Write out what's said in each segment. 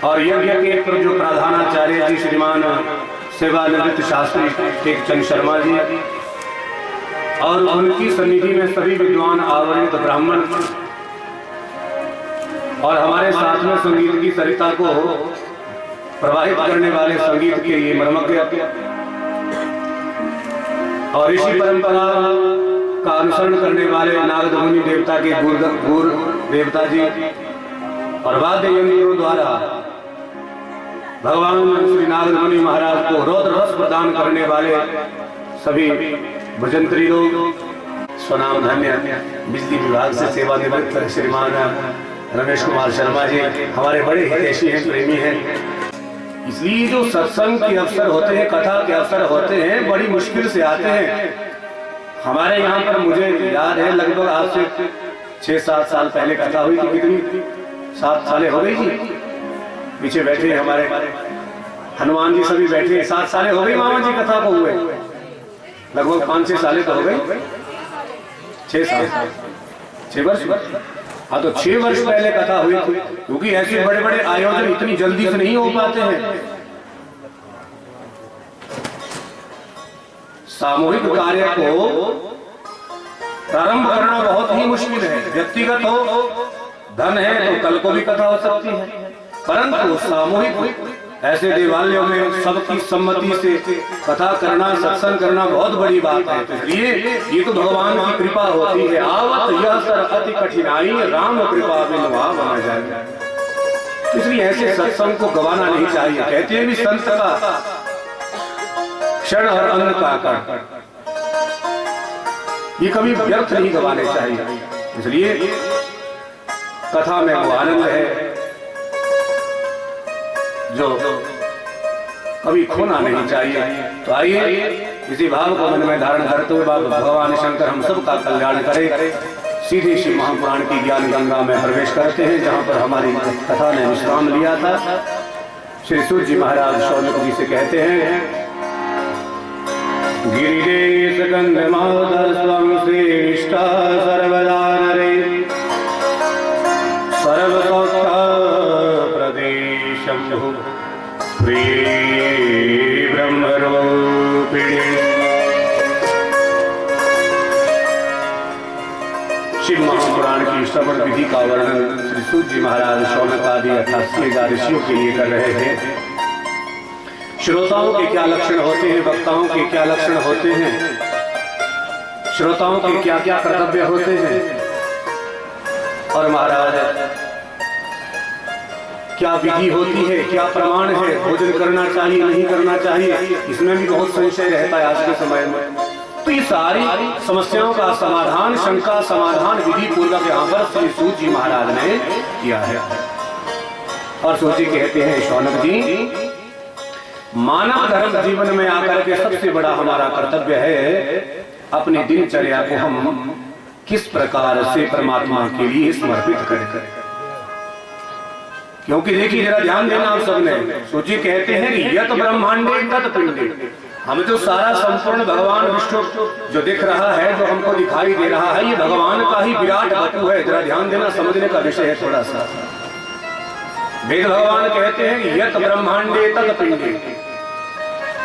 और यज्ञ के जो प्रधानाचार्य जी श्रीमान सेवानिवृत्त शास्त्री टेकचंद शर्मा जी और उनकी सन्निधि में सभी विद्वान आवरित ब्राह्मण और हमारे साथ में संगीत की सरिता को प्रवाहित करने वाले संगीत के ये मर्मज्ञ और इसी परंपरा का अनुसरण करने वाले नागधमुनि देवता के गुर देवता जी और वाद्य यंत्रों द्वारा भगवान श्री नागधमुनि महाराज को रौद्र रस प्रदान करने वाले सभी भजंत्री लोग, स्वनाम धन्य बिजली विभाग से सेवानिवृत्त श्रीमान रमेश कुमार शर्मा जी हमारे बड़े हितैषी हैं, प्रेमी हैं। इसलिए जो सत्संग के अवसर होते हैं, कथा के अवसर होते हैं, बड़ी मुश्किल से आते हैं। हमारे यहाँ पर मुझे याद है लगभग आज से 6-7 साल पहले कथा हुई थी। कितनी 7 साल हो गई जी। पीछे बैठे हमारे हनुमान जी सभी बैठे, 7 साल हो गई मामा जी कथा को हुए, लगभग 5-6 साल तो हो गई। 6 वर्ष। हाँ, तो 6 वर्ष पहले कथा हुई थी, क्योंकि ऐसे बड़े बड़े आयोजन इतनी जल्दी से नहीं हो पाते हैं। सामूहिक कार्य को प्रारंभ करना बहुत ही मुश्किल है। व्यक्तिगत हो, धन है तो कल को भी कथा हो सकती है, परंतु सामूहिक ऐसे देवालयों में सबकी सम्मति से कथा करना, सत्संग करना बहुत बड़ी बात है। तो इसलिए ये तो भगवान की कृपा होती है। आवत यह सर अति कठिनाई, राम कृपा बिनुआ बना जाए। तो इसलिए ऐसे सत्संग को गवाना नहीं चाहिए। कहते हैं भी संत का क्षण और अन्न का आकार, ये कभी व्यर्थ नहीं गवाने चाहिए। इसलिए कथा में वो आनंद है जो कभी खोना नहीं चाहिए। तो आइए इसी भाव को मन में धारण करते हुए भगवान शंकर हम सबका कल्याण करे। सीधे शिव महापुराण की ज्ञान गंगा में प्रवेश करते हैं, जहाँ पर हमारी कथा ने विश्राम लिया था। श्री सूत जी महाराज शौनक जी से कहते हैं, गिरिदेश गंधमादर स्वं श्रेष्ठा सर्वदा नरे सर्वसौख्य प्रदेशं प्रिय ब्रह्मरूपिणी। शिव महापुराण की श्रवण विधि का वर्णन श्री सूत जी महाराज शौनक आदि 88,000 ऋषियों के लिए कर रहे थे। श्रोताओं के क्या लक्षण होते हैं, वक्ताओं के क्या लक्षण होते हैं, श्रोताओं के क्या क्या कर्तव्य होते हैं, और महाराज क्या विधि होती है, क्या प्रमाण है, भोजन करना चाहिए नहीं करना चाहिए, इसमें भी बहुत संशय रहता है आज के समय में। तो ये सारी समस्याओं का समाधान, शंका समाधान विधि पूर्वक यहाँ पर श्री सूत जी महाराज ने किया है। और सूत जी कहते हैं, शौनक जी, मानव धर्म जीवन में आकर के सबसे बड़ा हमारा कर्तव्य है अपनी दिनचर्या को हम किस प्रकार से परमात्मा के लिए समर्पित करें। क्योंकि देखिए जरा ध्यान देना आप सबने, सूची कहते हैं कि यत ब्रह्मांडे तत पिंडे, हमें तो सारा संपूर्ण भगवान विष्णु जो दिख रहा है, जो हमको दिखाई दे रहा है, ये भगवान का ही विराट वस्तु है। जरा ध्यान देना, समझने का विषय है थोड़ा सा। वेद भगवान कहते हैं कि यत ब्रह्मांडे तत पिंडे,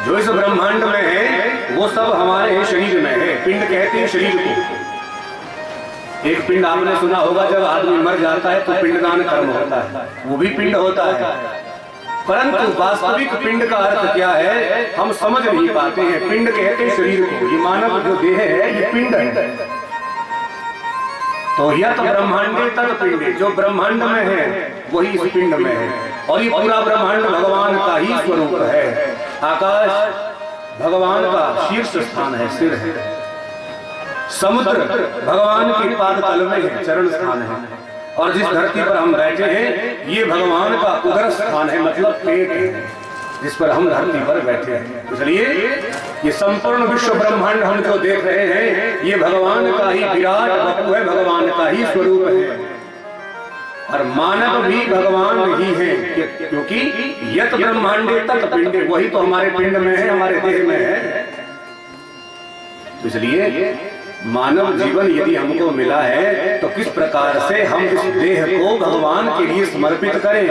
जो इस ब्रह्मांड में है वो सब हमारे शरीर में है। पिंड कहते हैं शरीर को। एक पिंड आपने सुना होगा, जब आदमी मर जाता है तो पिंडदान कर्म होता है, वो भी पिंड होता है। परंतु वास्तविक पिंड का अर्थ क्या है हम समझ नहीं पाते हैं। पिंड कहते हैं शरीर को, ये मानव जो देह है ये पिंड है। तो यत ब्रह्मांडे तत पिंडे, जो ब्रह्मांड में है वही इस पिंड में है। और ये पूरा ब्रह्मांड भगवान का ही स्वरूप है। आकाश भगवान का शीर्ष स्थान है, सिर है। समुद्र भगवान के पाद तल में है, चरण स्थान है। और जिस धरती पर हम बैठे हैं ये भगवान का उदर स्थान है, मतलब पेट है, जिस पर हम धरती पर बैठे हैं। इसलिए ये संपूर्ण विश्व ब्रह्मांड हम जो देख रहे हैं ये भगवान का ही विराट वस्तु है, भगवान का ही स्वरूप है। और मानव भी भगवान ही है, क्योंकि यत ब्रह्मांडे तत पिंडे, वही तो हमारे पिंड में है, हमारे देह में है। तो इसलिए मानव जीवन यदि हमको मिला है तो किस प्रकार से हम इस देह को भगवान के लिए समर्पित करें।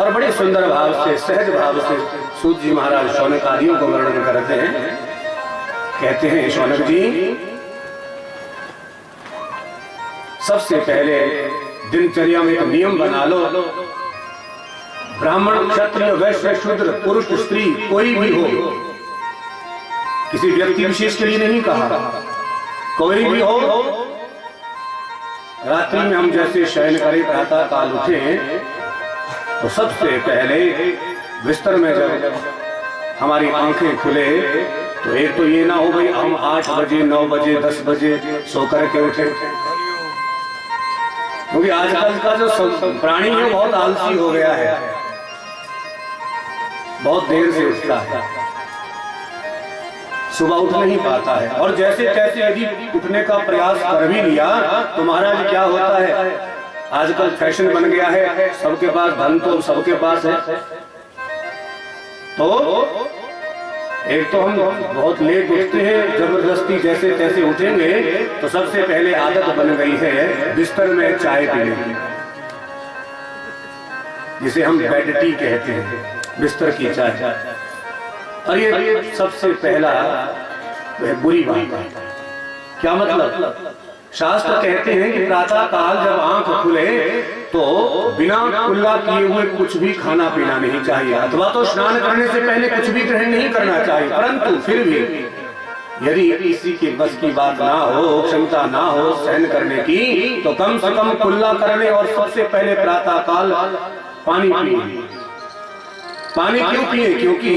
और बड़े सुंदर भाव से, सहज भाव से सूत जी महाराज शौनक आदियों को वर्णन करते हैं। कहते हैं, शौनक जी, सबसे पहले दिनचर्या में एक नियम बना लो। ब्राह्मण, क्षत्रिय, वैश्य, शूद्र, पुरुष, स्त्री कोई भी हो, किसी व्यक्ति विशेष के लिए नहीं कहा, कोई भी हो, रात्रि में हम जैसे शयन करें, प्रातः काल उठे तो सबसे पहले बिस्तर में जब हमारी आंखें खुले तो एक तो ये ना हो भाई हम 8 बजे 9 बजे 10 बजे सो करके उठे, क्योंकि आजकल का जो प्राणी है बहुत आलसी हो गया है, बहुत देर से उठता है, सुबह उठ नहीं पाता है। और जैसे तैसे यदि उठने का प्रयास कर भी लिया तो महाराज क्या होता है, आजकल फैशन बन गया है, सबके पास धन तो सबके पास है, तो एक तो हम बहुत लेट उठते हैं, जबरदस्ती जैसे तैसे उठेंगे तो सबसे पहले आदत बन गई है बिस्तर में चाय पीने की, जिसे हम बेड टी कहते हैं, बिस्तर की चाय। और ये सबसे पहला बुरी बात है। क्या मतलब? शास्त्र कहते हैं कि प्रातः काल जब आंख खुले तो बिना कुल्ला किए हुए कुछ भी खाना पीना नहीं चाहिए, अथवा तो स्नान करने से पहले कुछ भी ग्रहण नहीं करना चाहिए। परंतु फिर भी यदि किसी के बस की बात ना हो, क्षमता ना हो सहन करने की, तो कम से कम कुल्ला करने और सबसे पहले प्रातः काल पानी पिए। पानी क्यों पिए? क्योंकि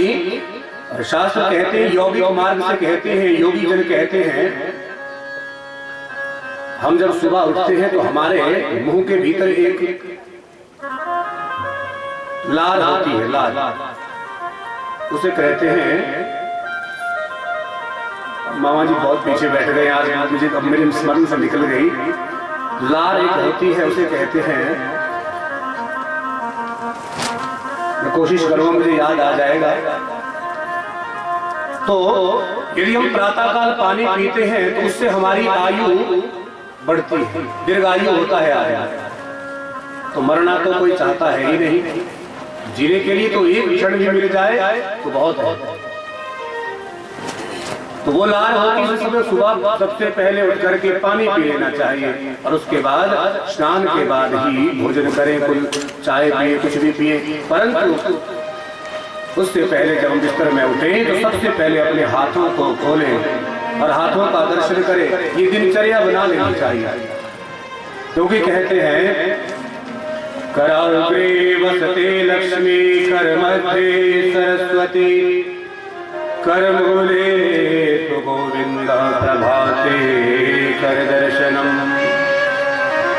शास्त्र कहते हैं, यौगिक मार्ग से कहते हैं, योगी जन कहते हैं, हम जब सुबह उठते हैं तो हमारे मुंह के भीतर एक लार होती है, लार, उसे कहते हैं, मामा जी बहुत पीछे बैठ गए आज, मुझे अब मेरे स्मरण से निकल गई। लार एक होती है, उसे कहते हैं, मैं कोशिश करूंगा मुझे याद आ जाएगा। तो यदि हम प्रातःकाल पानी पीते हैं तो उससे हमारी आयु बढ़ती है, दीर्घायु होता है आदमी। तो मरना तो कोई चाहता है ही नहीं, जीने के लिए तो एक क्षण भी मिल जाए तो बहुत है। तो वो लार होती है, सुबह सबसे पहले उठ करके पानी पी लेना चाहिए और उसके बाद स्नान के बाद ही भोजन करें, कुल चाय पिए, कुछ भी पिए। परंतु उससे पहले जब हम बिस्तर में उठे तो सबसे पहले अपने हाथों को खोलें और हाथों का दर्शन करें। ये दिनचर्या बना लेनी चाहिए, क्योंकि कहते हैं, कराग्रे वसते लक्ष्मी, कर मध्य सरस्वती, कर मूले तो गोविंद, प्रभाते कर दर्शनम।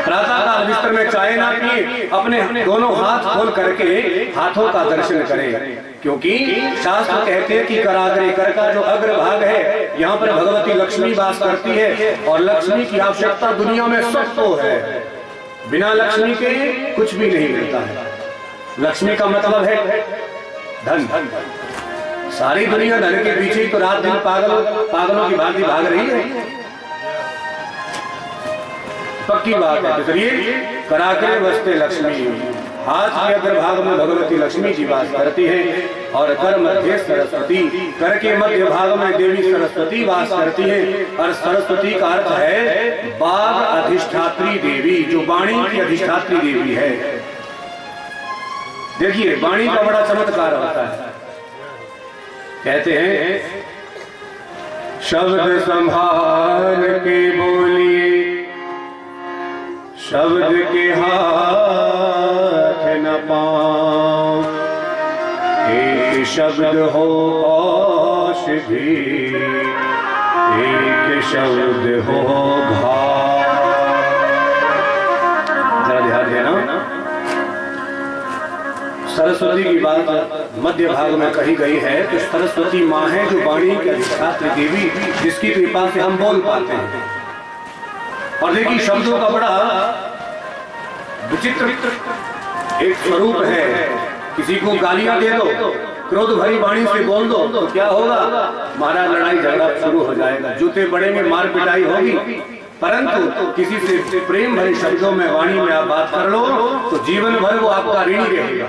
प्रातःकाल बिस्तर में चाय ना पिए, अपने दोनों हाथ खोल करके हाथों का दर्शन करें, क्योंकि शास्त्र कहते हैं कि कराग्रे, कर का जो अग्रभाग है, यहाँ पर भगवती लक्ष्मी वास करती है और लक्ष्मी की आवश्यकता दुनिया में सबको है। बिना लक्ष्मी के कुछ भी नहीं मिलता है। लक्ष्मी का मतलब है धन। सारी दुनिया धन के पीछे ही तो रात दिन पागलों की भांति भाग रही है, पक्की बात है। तो चलिए, कराग्रे वसते लक्ष्मी, हाथ के अग्रभाग में भगवती लक्ष्मी जी वास करती है और कर मध्य सरस्वती, कर के मध्य भाग में देवी सरस्वती वास करती है। और सरस्वती का अर्थ है बाग अधिष्ठात्री देवी, जो वाणी की अधिष्ठात्री देवी है। देखिए, वाणी का बड़ा चमत्कार होता है। कहते हैं, शब्द संभाल के बोलिए, शब्द के हाथ न पाओ, एक शब्द हो औषधि, एक शब्द हो घाव। जरा ध्यान देना, सरस्वती की बात मध्य भाग में कही गई है। तो सरस्वती माँ है जो वाणी की अधिष्ठात्री देवी, जिसकी कृपा से हम बोल पाते हैं। और देखिए, शब्दों का बड़ा विचित्र एक स्वरूप है। किसी को गालियां दे दो, क्रोध भरी वाणी से बोल दो, तो क्या होगा? महाराज लड़ाई झगड़ा शुरू हो जाएगा, जूते पड़ेंगे, मार पिटाई होगी। परंतु किसी से प्रेम भरे शब्दों में, वाणी में आप बात कर लो तो जीवन भर वो आपका ऋणी रहेगा।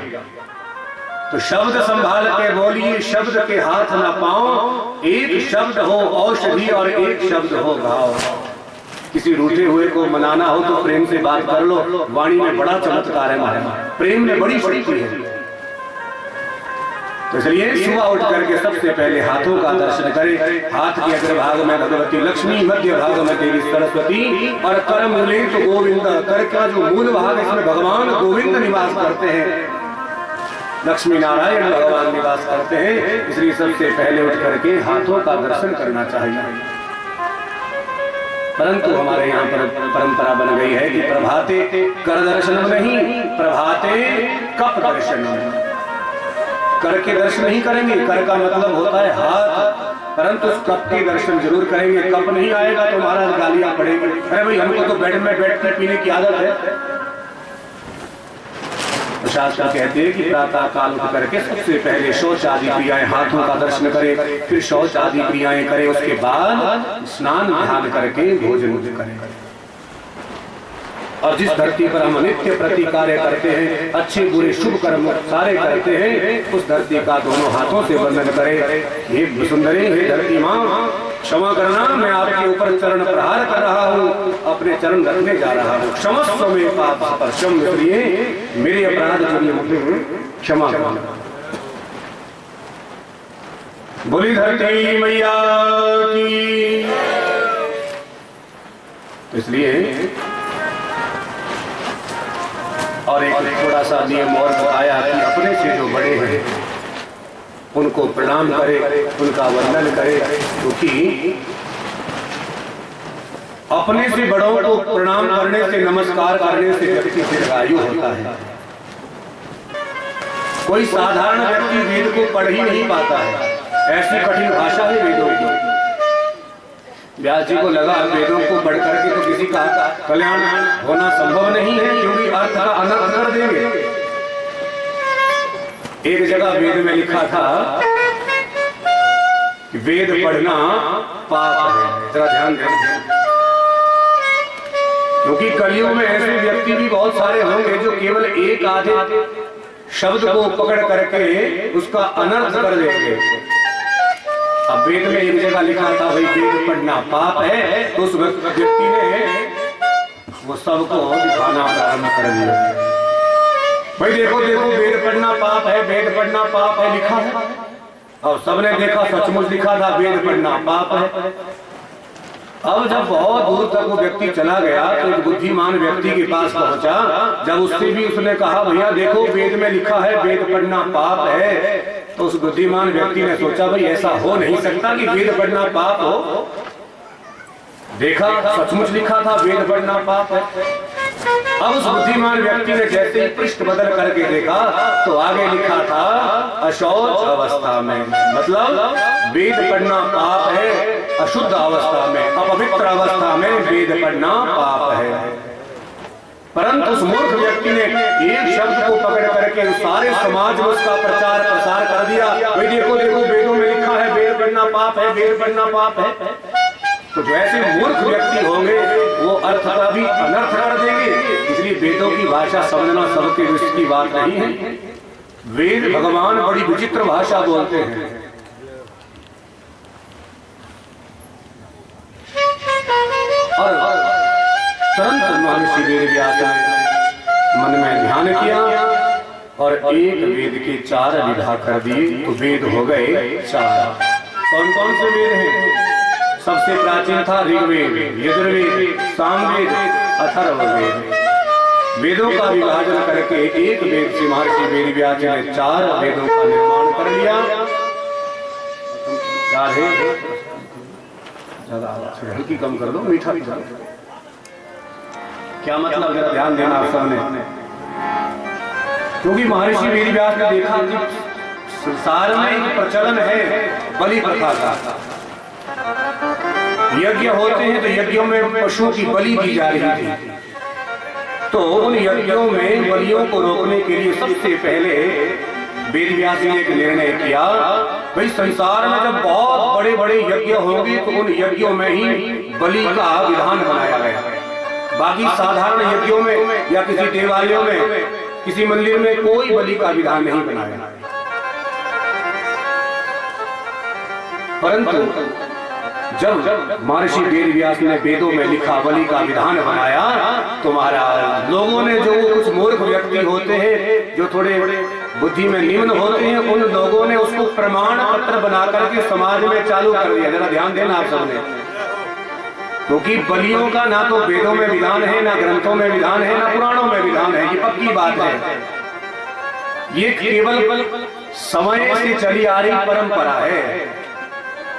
तो शब्द संभाल के बोलिए, शब्द के हाथ ना पाओ, एक शब्द हो औषधि और एक शब्द हो घाव। किसी रूठे हुए को मनाना हो तो प्रेम से बात कर लो। वाणी में बड़ा चमत्कार है महाराज, प्रेम में बड़ी शक्ति है। तो इसलिए सुबह उठ करके सबसे पहले हाथों का दर्शन करें। हाथ के अग्रभाग में भगवती लक्ष्मी, मध्य भाग में देवी सरस्वती और कर मूले तो गोविंद। कर का जो मूल भाग, इसमें भगवान गोविंद निवास करते हैं, लक्ष्मी नारायण भगवान निवास करते हैं। इसलिए सबसे पहले उठ करके हाथों का दर्शन करना चाहिए। परंतु हमारे यहाँ पर परंपरा बन गई है कि प्रभाते कर दर्शन नहीं, प्रभाते कप दर्शन। कर के दर्शन नहीं करेंगे, कर का मतलब होता है हाथ, परंतु उस कप के दर्शन जरूर करेंगे। कप नहीं आएगा तो महाराज गालियां पड़ेंगी, अरे भाई हमको तो बेड में बैठ के पीने की आदत है। शास्त्र कहते हैं कि प्रातः काल उठ करके सबसे पहले शौच आदि क्रियाएं, हाथों का दर्शन करें, फिर शौच आदि क्रियाएं करें, उसके बाद स्नान ध्यान करके भोजन करें। और जिस धरती पर हम नित्य प्रति कार्य करते हैं, अच्छे बुरे शुभ कर्म सारे करते हैं, उस धरती का दोनों हाथों से वंदन करे। हे सुंदरी, हे धरती माँ, क्षमा करना, मैं आपके ऊपर चरण प्रहार कर रहा हूँ, अपने चरण रखने जा रहा हूँ। क्षमस्व में पाप स्पर्शम, इसलिए मेरे अपराध जो भी होते हैं क्षमा करना। बोली धरती मैया की। इसलिए और एक थोड़ा सा नियम और बताया कि अपने से जो बड़े हैं उनको प्रणाम करे, उनका वंदन करे, क्योंकि अपने से बड़ों को प्रणाम करने से, नमस्कार करने से व्यक्ति दीर्घायु होता है। कोई साधारण व्यक्ति वेद को पढ़ ही नहीं पाता है, ऐसी कठिन भाषा है वेदों की। व्यास जी को लगा वेदों को पढ़ करके तो किसी का कल्याण होना संभव नहीं है, क्योंकि अर्थ का अनर्थ कर देंगे। एक जगह वेद में लिखा था कि वेद पढ़ना पाप है, जरा ध्यान दें, क्योंकि कलियुग में ऐसे व्यक्ति भी बहुत सारे होंगे जो केवल एक आधे शब्द को पकड़ करके उसका अनर्थ कर देंगे। अब वेद में एक जगह लिखा था भाई वेद पढ़ना पाप है, तो उस व्यक्ति ने वो सबको दिखाना आरंभ कर दिया। भाई देखो देखो, वेद पढ़ना पाप है, वेद पढ़ना पाप है लिखा है, और सबने देखा सचमुच लिखा था वेद पढ़ना पाप है। अब जब बहुत दूर तक वो व्यक्ति चला गया तो एक बुद्धिमान व्यक्ति के पास पहुंचा। जब उससे भी उसने कहा भैया देखो वेद में लिखा है वेद पढ़ना पाप है, तो उस बुद्धिमान व्यक्ति ने सोचा भाई ऐसा हो नहीं सकता कि वेद पढ़ना पाप हो। देखा सचमुच लिखा था वेद पढ़ना पाप है। अब उस बुद्धिमान व्यक्ति ने जैसे ही पृष्ठ बदल करके देखा तो आगे लिखा था अशौच अवस्था में, मतलब वेद पढ़ना पाप है, अशुद्ध अवस्था में, अपवित्र अवस्था में वेद पढ़ना पाप है। परंतु उस मूर्ख व्यक्ति ने एक शब्द को पकड़ करके सारे समाज में उसका प्रचार प्रसार कर दिया। भाई देखो देखो वेदों में लिखा है वेद पढ़ना पाप है, वेद पढ़ना पाप है। तो जो ऐसे मूर्ख व्यक्ति होंगे वो अर्थ का भी अनर्थ कर देंगे। इसलिए वेदों की भाषा समझना सबके विषय की बात नहीं है। वेद भगवान बड़ी विचित्र भाषा बोलते हैं। और तुरंत महर्षि वेदव्यास ने मन में ध्यान किया और एक वेद के 4 विधा कर दिए, तो वेद हो गए 4। कौन कौन से वेद हैं? सबसे प्राचीन था ऋग्वेद, यजुर्वेद, सामवेद, अथर्ववेद। वेदों का विभाजन करके एक वेद से महर्षि वेदव्यास ने 4 वेदों का निर्माण कर लिया। राधे ज्यादा हल्की कम कर दो, मीठा भी कर दो। क्या मतलब, जरा ध्यान देना आप सबने, क्योंकि महर्षि वेदव्यास ने देखा कि संसार में एक प्रचलन है बलि प्रथा का। यज्ञ होते हैं तो यज्ञों में पशुओं की बलि दी जा रही थी। तो उन यज्ञों में बलियों को रोकने के लिए सबसे पहले वेदव्यास ने एक निर्णय किया, भाई संसार में जब बहुत बड़े बड़े यज्ञ होंगे तो उन यज्ञों में ही बलि का विधान बनाया गया। बाकी साधारण यज्ञों में या किसी देवालयों में, किसी मंदिर में कोई बलि का विधान नहीं बनाया। परंतु जब महर्षि वेदव्यास ने वेदों में लिखा बलि का विधान बनाया तो महाराज लोगों ने, जो कुछ मूर्ख व्यक्ति होते हैं, जो थोड़े बुद्धि में निम्न होते हैं, उन लोगों ने उसको प्रमाण पत्र बना करके समाज में चालू कर दिया। जरा ध्यान देना आप सबने, क्योंकि बलियों का ना तो वेदों में विधान है, ना ग्रंथों में विधान है, ना पुराणों में विधान है। ये पक्की बात है। ये केवल समय से चली आ रही परंपरा है,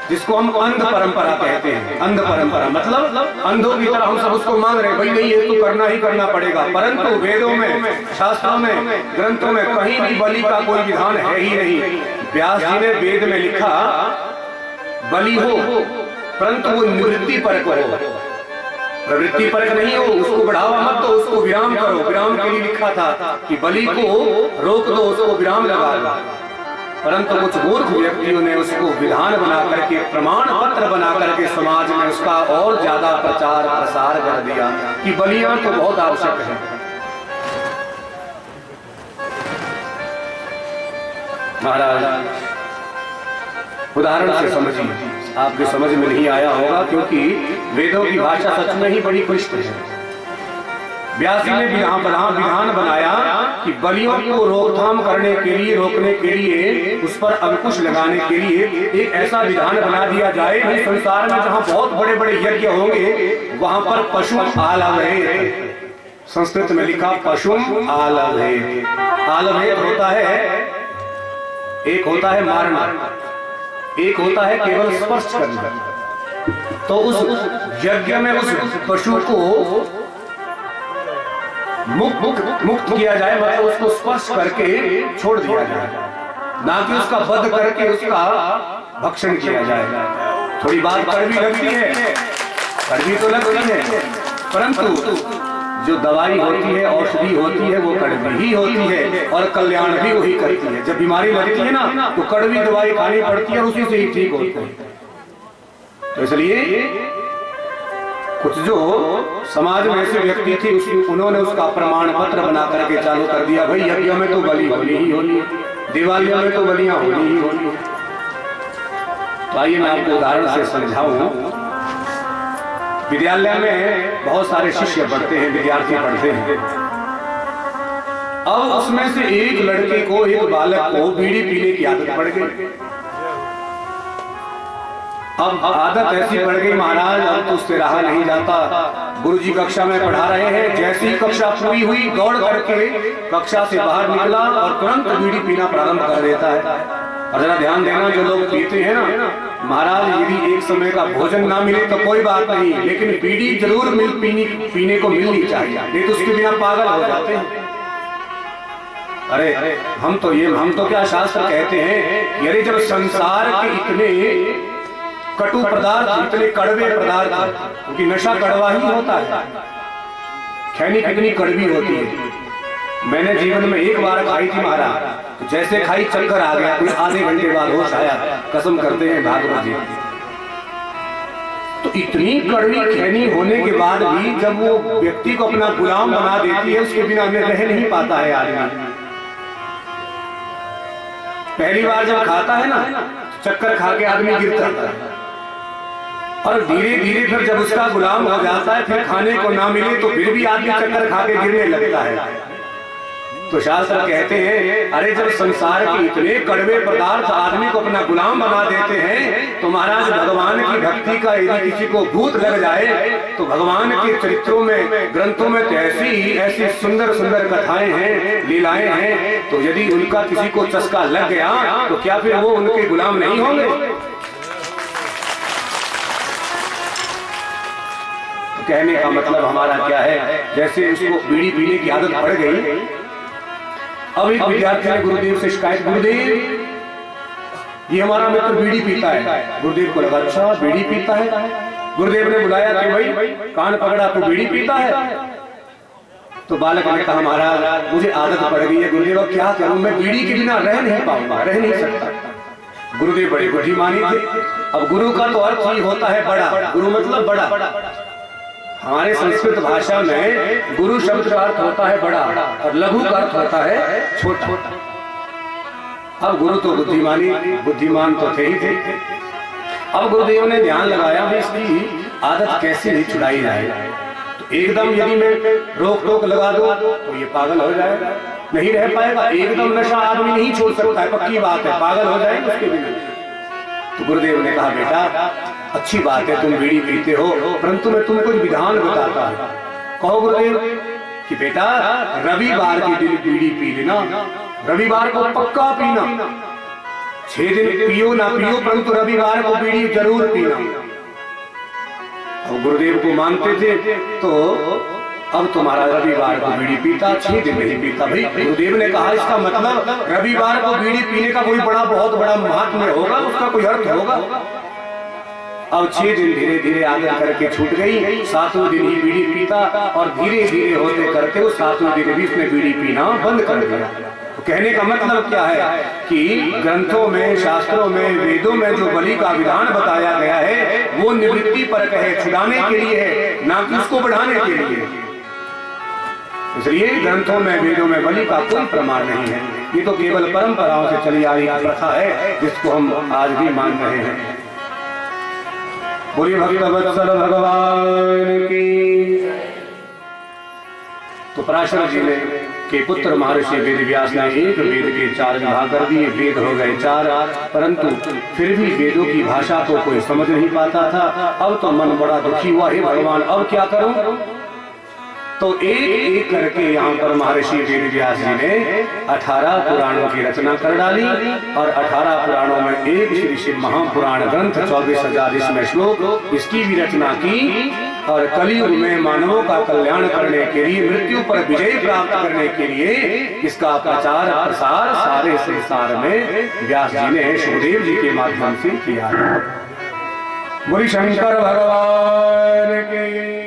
जिसको हम अंध परंपरा कहते हैं। अंध परंपरा मतलब अंधों की तरह हम सब उसको मान रहे हैं, भाई नहीं ये तो करना ही करना पड़ेगा। परंतु वेदों में, शास्त्रों में, ग्रंथों में कहीं भी बलि का कोई विधान है ही नहीं। व्यास जी ने वेद में लिखा बलि हो, परंतु वो निवृत्ति परक हो, प्रवृत्ति परक नहीं हो। उसको बढ़ावा मत दो, उसको विराम करो। विराम के लिए लिखा था कि बलि को रोक दो, उसको विराम लगा दो। परंतु कुछ मूर्ख व्यक्तियों ने उसको विधान बना करके, प्रमाण पत्र बना करके समाज में उसका और ज्यादा प्रचार प्रसार कर दिया कि बलियां तो बहुत आवश्यक है। महाराज उदाहरण से समझिए, आपके समझ में नहीं आया होगा क्योंकि वेदों की भाषा सच में ही बड़ी क्लिष्ट है। व्यासी ने विधान बनाया कि बलियों को रोकथाम करने के लिए, रोकने के लिए, उस पर अंकुश लगाने के लिए एक ऐसा विधान बना दिया जाए कि संसार में जहां बहुत बड़े बड़े यज्ञ होंगे वहां पर पशु आलभेद, संस्कृत में लिखा पशु आलभेद। आलभेद होता है, एक होता है मारना, एक होता है केवल स्पर्श करना। तो उस यज्ञ में उस पशु को मुक्त किया जाए, मतलब उसको स्पर्श करके छोड़ दिया जाए, ना कि उसका वध करके उसका भक्षण किया जाए। थोड़ी बात कड़वी लगती है, कड़वी तो लगती है, परंतु जो दवाई होती है, औषधि होती है, वो कड़वी ही होती है और कल्याण भी वही करती है। जब बीमारी लगती है ना तो कड़वी दवाई खानी पड़ती है और उसी से ही ठीक होती है। तो इसलिए कुछ जो समाज में ऐसे व्यक्ति थे, उन्होंने उसका प्रमाण पत्र बना करके चालू कर दिया, भाई यज्ञ में तो बलि होनी ही होनी, दिवालियों में तो बलियां होनी ही होनी। तो आइए मैं आपको उदाहरण से समझाऊं। विद्यालय में बहुत सारे शिष्य पढ़ते हैं, विद्यार्थी पढ़ते हैं। अब उसमें से एक लड़के को, एक बालक को बीड़ी पीने की आदत पड़ गई। अब आदत ऐसी पड़ गई महाराज, अब तो उससे रहा नहीं जाता। गुरुजी कक्षा में पढ़ा रहे हैं, जैसी कक्षा पूरी हुई दौड़ करके कक्षा से बाहर निकला और तुरंत बीड़ी पीना प्रारंभ कर देता है। और जरा ध्यान देना, जो लोग पीते हैं ना महाराज, यदि एक समय का भोजन ना मिले तो कोई बात नहीं, लेकिन बीड़ी जरूर पीने को मिलनी चाहिए, नहीं तो उसके बिना पागल हो जाते हैं। अरे हम तो क्या शास्त्र कहते हैं, यदि जब संसार के इतने कटु पदार्थ, इतने कड़वे पदार्थ, क्योंकि नशा कड़वा ही होता है, खैनी कितनी कड़वी होती है। मैंने जीवन में एक बार खाई थी महाराज, तो जैसे खाई चक्कर आ गया, कोई आधे घंटे बाद होश आया, कसम करते हैं भागवत जी। तो इतनी कड़वी खैनी होने के बाद भी जब वो व्यक्ति को अपना गुलाम बना देती है, उसके बिना में रह नहीं पाता है आदमी। पहली बार जब खाता है ना, चक्कर खा के आदमी गिरता है, और धीरे धीरे फिर जब उसका गुलाम हो जाता है, फिर खाने को ना मिले तो फिर भी आदमी चक्कर खा के गिरने लगता है। तो शास्त्र कहते हैं, अरे जब संसार के इतने कड़वे पदार्थ आदमी को अपना गुलाम बना देते हैं, तो महाराज भगवान की भक्ति का यदि किसी को भूत लग जाए, तो भगवान के चरित्रों में, ग्रंथों में तो ऐसी सुंदर सुंदर कथाएं हैं, लीलाएं हैं, तो यदि उनका किसी को चस्का लग गया तो क्या फिर वो उनके गुलाम नहीं होंगे? कहने का मतलब हमारा क्या है, जैसे उसको बीड़ी पीने की आदत पड़ गई। अब एक विद्यार्थी ने गुरुदेव से शिकायत, गुरुदेव ये हमारा मित्र बीड़ी पीता है। गुरुदेव को लगा अच्छा बीड़ी पीता है। गुरुदेव ने बुलाया कि भाई कान पकड़ा, तो बीड़ी पीता है। तो बालक ने कहा महाराज मुझे आदत पड़ गई है गुरुदेव, अब क्या करूं, मैं बीड़ी के बिना रह नहीं पाऊंगा, रह नहीं सकता। गुरुदेव बड़े बुद्धिमानी थे। अब गुरु का तो अर्थ ही होता है बड़ा, गुरु मतलब बड़ा। हमारे संस्कृत भाषा में गुरु शब्द का अर्थ होता है बड़ा और लघु का अर्थ होता है छोटा। अब गुरु तो बुद्धिमान तो थे ही थे। अब गुरुदेव ने ध्यान लगाया कि इसकी आदत कैसे ही छुड़ाई जाए। तो एकदम यदि मैं रोक टोक लगा दूं तो ये पागल हो जाएगा, नहीं रह पाएगा। एकदम नशा आदमी नहीं छोड़ सकता है, पक्की बात है, पागल हो जाएगा उसके बिना। तो गुरुदेव ने कहा बेटा अच्छी बात है तुम बीड़ी पीते हो, परंतु मैं तुमको एक विधान बताता हूं। कहो गुरुदेव कि बेटा रविवार के दिन बीड़ी पी लेना, रविवार को पक्का पीना, 6 दिन पियो ना पियो परंतु रविवार को बीड़ी जरूर पीना। अब गुरुदेव को मानते थे, तो अब तुम्हारा रविवार को बीड़ी पीता, 6 दिन नहीं पीता। भाई गुरुदेव ने कहा इसका मतलब रविवार को बीड़ी पीने का कोई बहुत बड़ा महात्म्य होगा, उसका कोई अर्थ होगा। अब 6 दिन धीरे धीरे आदत करके छूट गई, 7वें दिन ही बीड़ी पीता और धीरे धीरे होते करके वो 7वें दिन भी उसने बीड़ी पीना बंद कर दिया। तो कहने का मतलब क्या है कि ग्रंथों में, शास्त्रों में, वेदों में जो बलि का विधान बताया गया है वो निवृत्ति पर है, छुड़ाने के लिए है, ना कि उसको बढ़ाने के लिए। इसलिए ग्रंथों में, वेदों में बलि का कोई प्रमाण नहीं है। ये तो केवल परंपराओं से चली आ रही प्रथा है जिसको हम आज भी मान रहे हैं। बोलिए भक्तवत्सल भगवान की। तो पराशर जी ने के पुत्र महर्षि वेद व्यास ने एक वेद के 4 विभाग कर दिए। वेद हो गए 4, परंतु फिर भी वेदों की भाषा को कोई समझ नहीं पाता था। अब तो मन बड़ा दुखी हुआ, हे भगवान अब क्या करूं? तो एक एक करके यहाँ पर महर्षि वेद व्यास जी ने 18 पुराणों की रचना कर डाली और 18 पुराणों में एक श्री शिव महापुराण ग्रंथ 24,000 इसमें श्लोक, इसकी भी रचना की। और कलयुग में मानवों का कल्याण करने के लिए, मृत्यु पर विजय प्राप्त करने के लिए इसका प्रचार प्रसार सारे संसार में व्यास जी ने सुखदेव जी के माध्यम से किया है। बोली शंकर भगवान की।